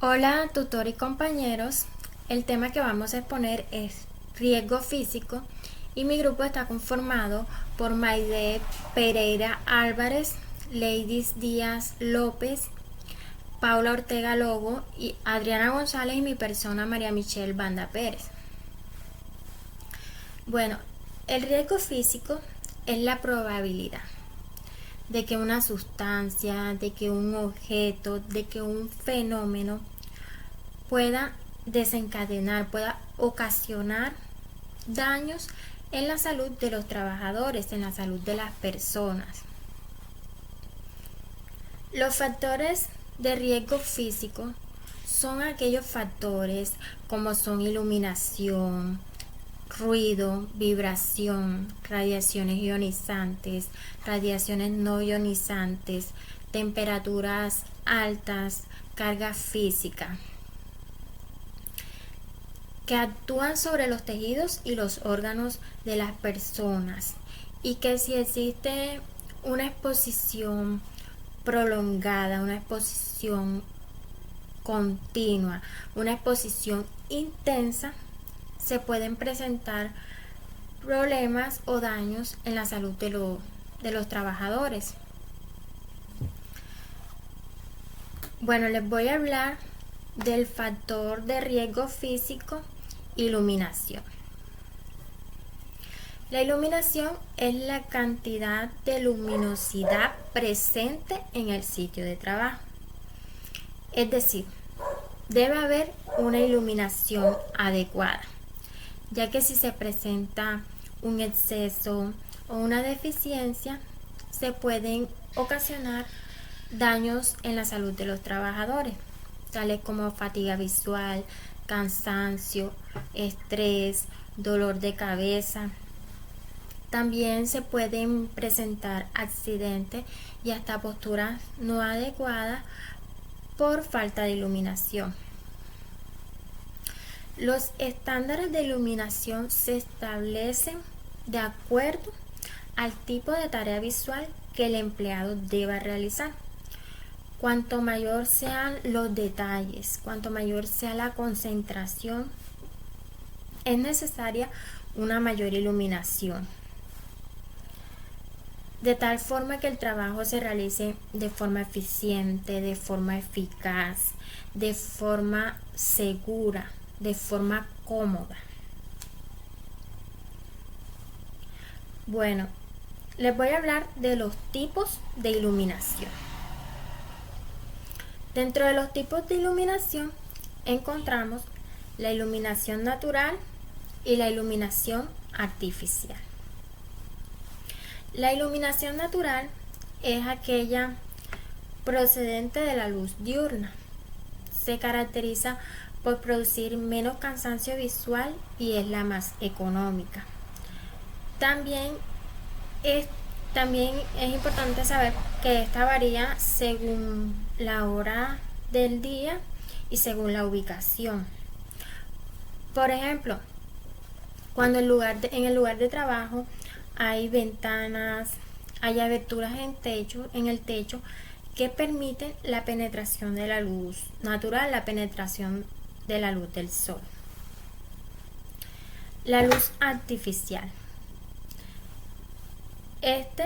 Hola, tutor y compañeros. El tema que vamos a exponer es riesgo físico y mi grupo está conformado por Maide Pereira Álvarez, Leidis Díaz López, Paula Ortega Lobo y Adriana González y mi persona María Michelle Banda Pérez. Bueno, el riesgo físico es la probabilidad de que una sustancia, de que un objeto, de que un fenómeno pueda desencadenar, pueda ocasionar daños en la salud de los trabajadores, en la salud de las personas. Los factores de riesgo físico son aquellos factores como son iluminación, ruido, vibración, radiaciones ionizantes, radiaciones no ionizantes, temperaturas altas, carga física, que actúan sobre los tejidos y los órganos de las personas, y que si existe una exposición prolongada, una exposición continua, una exposición intensa, se pueden presentar problemas o daños en la salud de los trabajadores. Bueno, les voy a hablar del factor de riesgo físico, iluminación. La iluminación es la cantidad de luminosidad presente en el sitio de trabajo. Es decir, debe haber una iluminación adecuada, ya que si se presenta un exceso o una deficiencia, se pueden ocasionar daños en la salud de los trabajadores, tales como fatiga visual, cansancio, estrés, dolor de cabeza. También se pueden presentar accidentes y hasta posturas no adecuadas por falta de iluminación. Los estándares de iluminación se establecen de acuerdo al tipo de tarea visual que el empleado deba realizar. Cuanto mayor sean los detalles, cuanto mayor sea la concentración, es necesaria una mayor iluminación, de tal forma que el trabajo se realice de forma eficiente, de forma eficaz, de forma segura, de forma cómoda. Bueno, les voy a hablar de los tipos de iluminación. Dentro de los tipos de iluminación encontramos la iluminación natural y la iluminación artificial. La iluminación natural es aquella procedente de la luz diurna. Se caracteriza por producir menos cansancio visual y es la más económica. También es importante saber que esta varía según la hora del día y según la ubicación. Por ejemplo, cuando en el lugar de trabajo hay ventanas, hay aberturas en el techo que permiten la penetración de la luz natural, la penetración de la luz del sol. La luz artificial. Este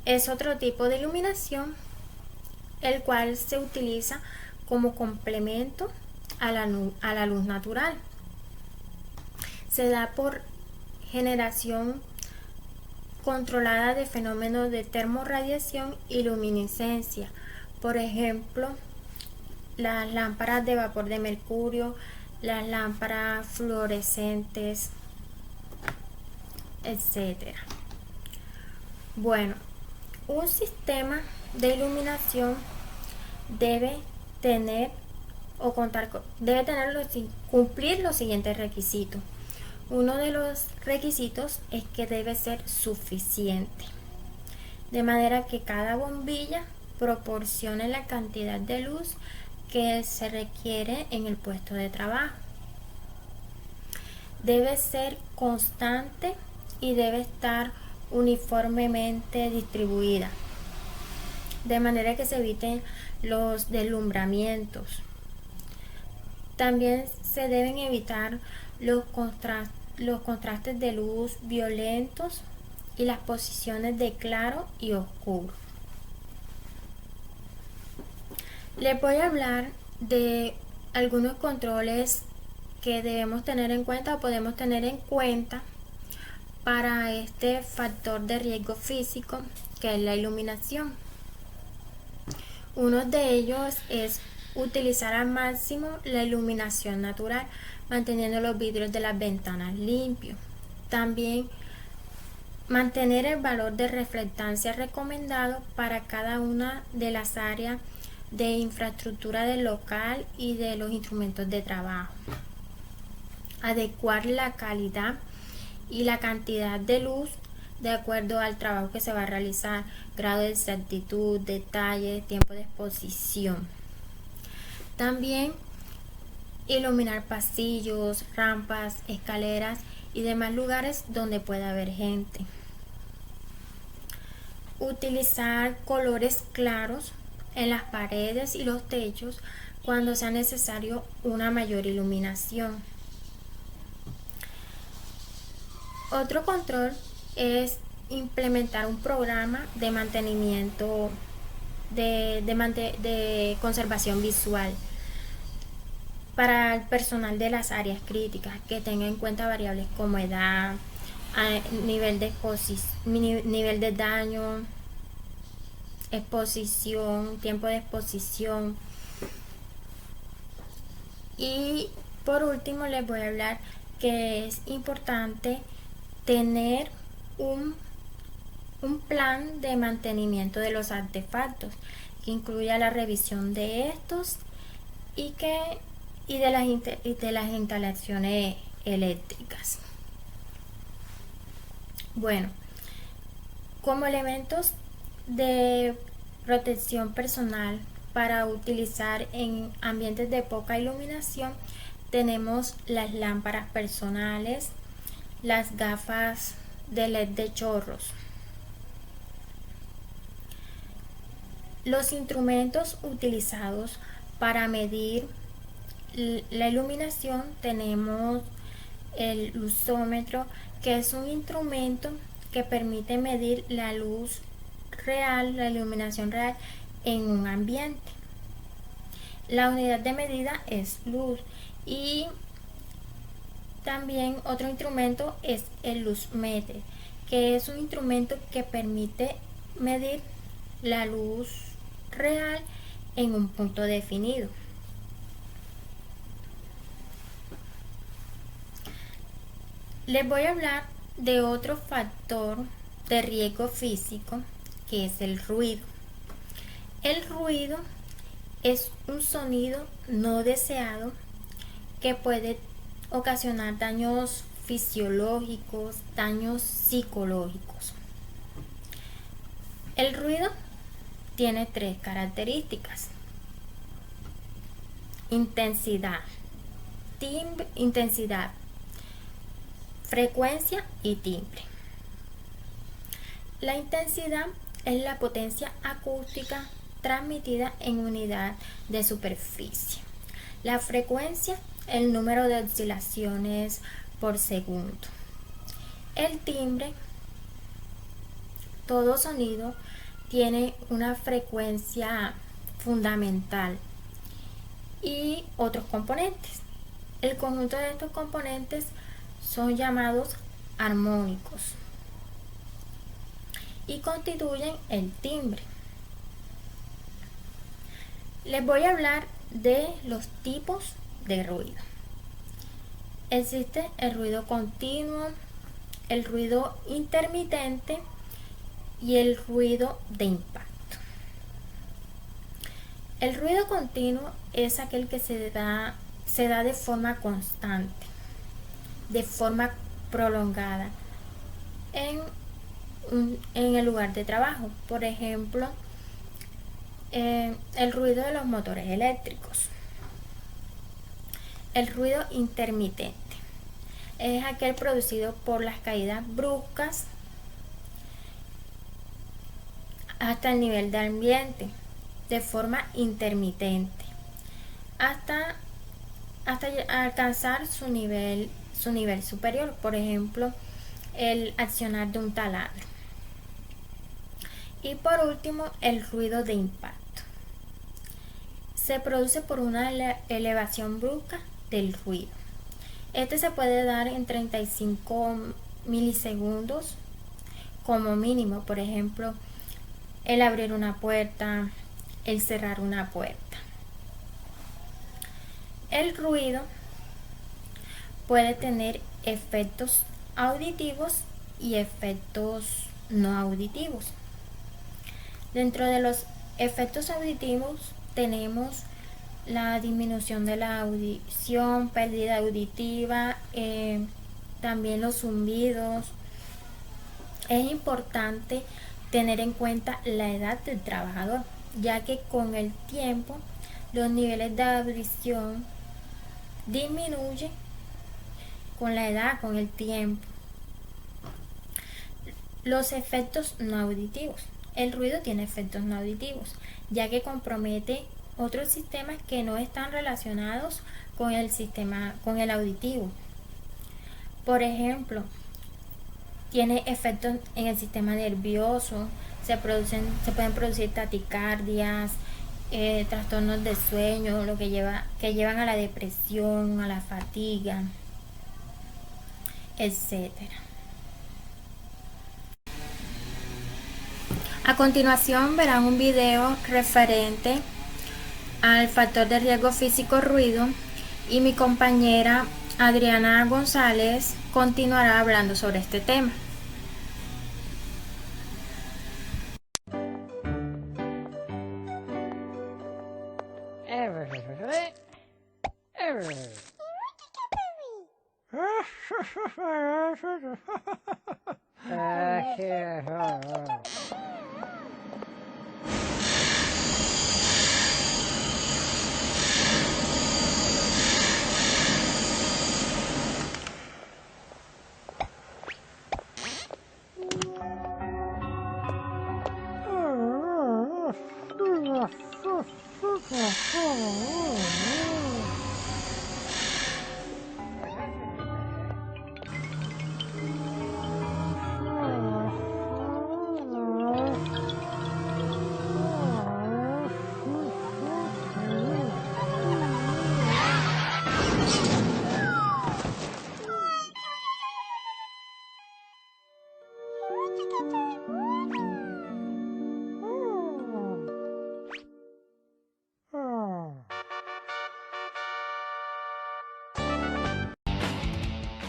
es otro tipo de iluminación, el cual se utiliza como complemento a la luz natural. Se da por generación controlada de fenómenos de termorradiación y luminiscencia. Por ejemplo, las lámparas de vapor de mercurio, las lámparas fluorescentes, etc. Bueno, un sistema de iluminación debe cumplir los siguientes requisitos. Uno de los requisitos es que debe ser suficiente, de manera que cada bombilla proporcione la cantidad de luz que se requiere en el puesto de trabajo. Debe ser constante y debe estar uniformemente distribuida, de manera que se eviten los deslumbramientos. También se deben evitar los contrastes de luz violentos y las posiciones de claro y oscuro. Les voy a hablar de algunos controles que debemos tener en cuenta o podemos tener en cuenta para este factor de riesgo físico que es la iluminación. Uno de ellos es utilizar al máximo la iluminación natural, manteniendo los vidrios de las ventanas limpios. También mantener el valor de reflectancia recomendado para cada una de las áreas de infraestructura del local y de los instrumentos de trabajo. Adecuar la calidad y la cantidad de luz de acuerdo al trabajo que se va a realizar, grado de exactitud, detalle, tiempo de exposición. También iluminar pasillos, rampas, escaleras y demás lugares donde pueda haber gente. Utilizar colores claros en las paredes y los techos cuando sea necesario una mayor iluminación. Otro control es implementar un programa de mantenimiento de conservación visual para el personal de las áreas críticas, que tenga en cuenta variables como edad, nivel de daño, exposición, tiempo de exposición. Y por último les voy a hablar que es importante tener un plan de mantenimiento de los artefactos que incluya la revisión de estos y de las instalaciones eléctricas. Bueno, como elementos de protección personal para utilizar en ambientes de poca iluminación tenemos las lámparas personales, las gafas de LED de chorros. Los instrumentos utilizados para medir la iluminación tenemos el luzómetro, que es un instrumento que permite medir la luz real, la iluminación real en un ambiente. La unidad de medida es luz. Y también otro instrumento es el luzmeter, que es un instrumento que permite medir la luz real en un punto definido. Les voy a hablar de otro factor de riesgo físico, que es el ruido. El ruido es un sonido no deseado que puede ocasionar daños fisiológicos, daños psicológicos. El ruido tiene 3 características: intensidad, frecuencia y timbre. La intensidad es la potencia acústica transmitida en unidad de superficie. La frecuencia, el número de oscilaciones por segundo. El timbre, todo sonido tiene una frecuencia fundamental y otros componentes. El conjunto de estos componentes son llamados armónicos y constituyen el timbre. Les voy a hablar de los tipos de ruido. Existe el ruido continuo, el ruido intermitente y el ruido de impacto. El ruido continuo es aquel que se da de forma constante, de forma prolongada en el lugar de trabajo. Por ejemplo, el ruido de los motores eléctricos. El ruido intermitente es aquel producido por las caídas bruscas hasta el nivel del ambiente de forma intermitente hasta hasta alcanzar su nivel superior, por ejemplo, el accionar de un taladro. Y por último, el ruido de impacto. Se produce por una elevación brusca del ruido. Este se puede dar en 35 milisegundos como mínimo, por ejemplo, el abrir una puerta, el cerrar una puerta. El ruido puede tener efectos auditivos y efectos no auditivos. Dentro de los efectos auditivos tenemos la disminución de la audición, pérdida auditiva, también los zumbidos. Es importante tener en cuenta la edad del trabajador, ya que con el tiempo los niveles de audición disminuyen con la edad, con el tiempo. Los efectos no auditivos. El ruido tiene efectos no auditivos, ya que compromete otros sistemas que no están relacionados con el auditivo. Por ejemplo, tiene efectos en el sistema nervioso, se pueden producir taquicardias, trastornos de sueño, que llevan a la depresión, a la fatiga, etcétera. A continuación verán un video referente al factor de riesgo físico ruido y mi compañera Adriana González continuará hablando sobre este tema.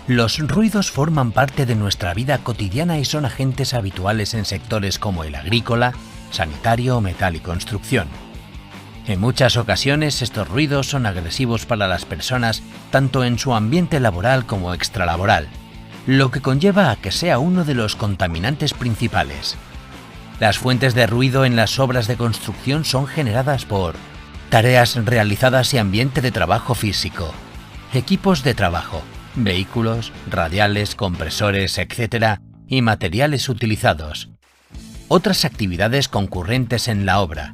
Los ruidos forman parte de nuestra vida cotidiana y son agentes habituales en sectores como el agrícola, sanitario, metal y construcción. En muchas ocasiones estos ruidos son agresivos para las personas tanto en su ambiente laboral como extralaboral, lo que conlleva a que sea uno de los contaminantes principales. Las fuentes de ruido en las obras de construcción son generadas por tareas realizadas y ambiente de trabajo físico, equipos de trabajo, vehículos, radiales, compresores, etc. y materiales utilizados. Otras actividades concurrentes en la obra.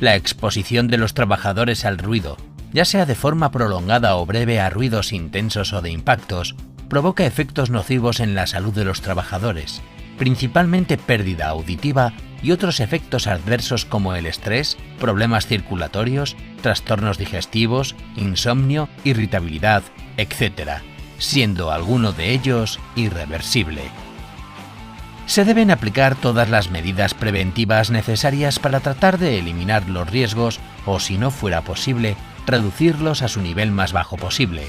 La exposición de los trabajadores al ruido, ya sea de forma prolongada o breve a ruidos intensos o de impactos, provoca efectos nocivos en la salud de los trabajadores, principalmente pérdida auditiva y otros efectos adversos como el estrés, problemas circulatorios, trastornos digestivos, insomnio, irritabilidad, etc., siendo alguno de ellos irreversible. Se deben aplicar todas las medidas preventivas necesarias para tratar de eliminar los riesgos o, si no fuera posible, reducirlos a su nivel más bajo posible.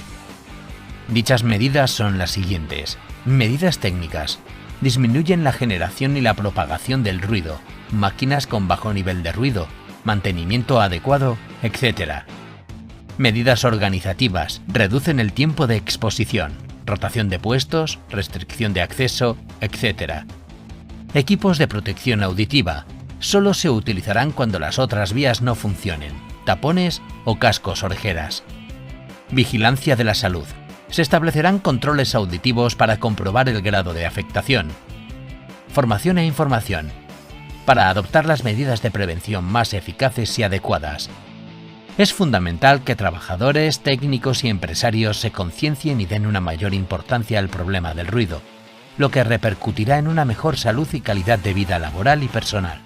Dichas medidas son las siguientes. Medidas técnicas. Disminuyen la generación y la propagación del ruido, máquinas con bajo nivel de ruido, mantenimiento adecuado, etc. Medidas organizativas. Reducen el tiempo de exposición, rotación de puestos, restricción de acceso, etc. Equipos de protección auditiva. Solo se utilizarán cuando las otras vías no funcionen, tapones o cascos orejeras. Vigilancia de la salud. Se establecerán controles auditivos para comprobar el grado de afectación. Formación e información. Para adoptar las medidas de prevención más eficaces y adecuadas. Es fundamental que trabajadores, técnicos y empresarios se conciencien y den una mayor importancia al problema del ruido, lo que repercutirá en una mejor salud y calidad de vida laboral y personal.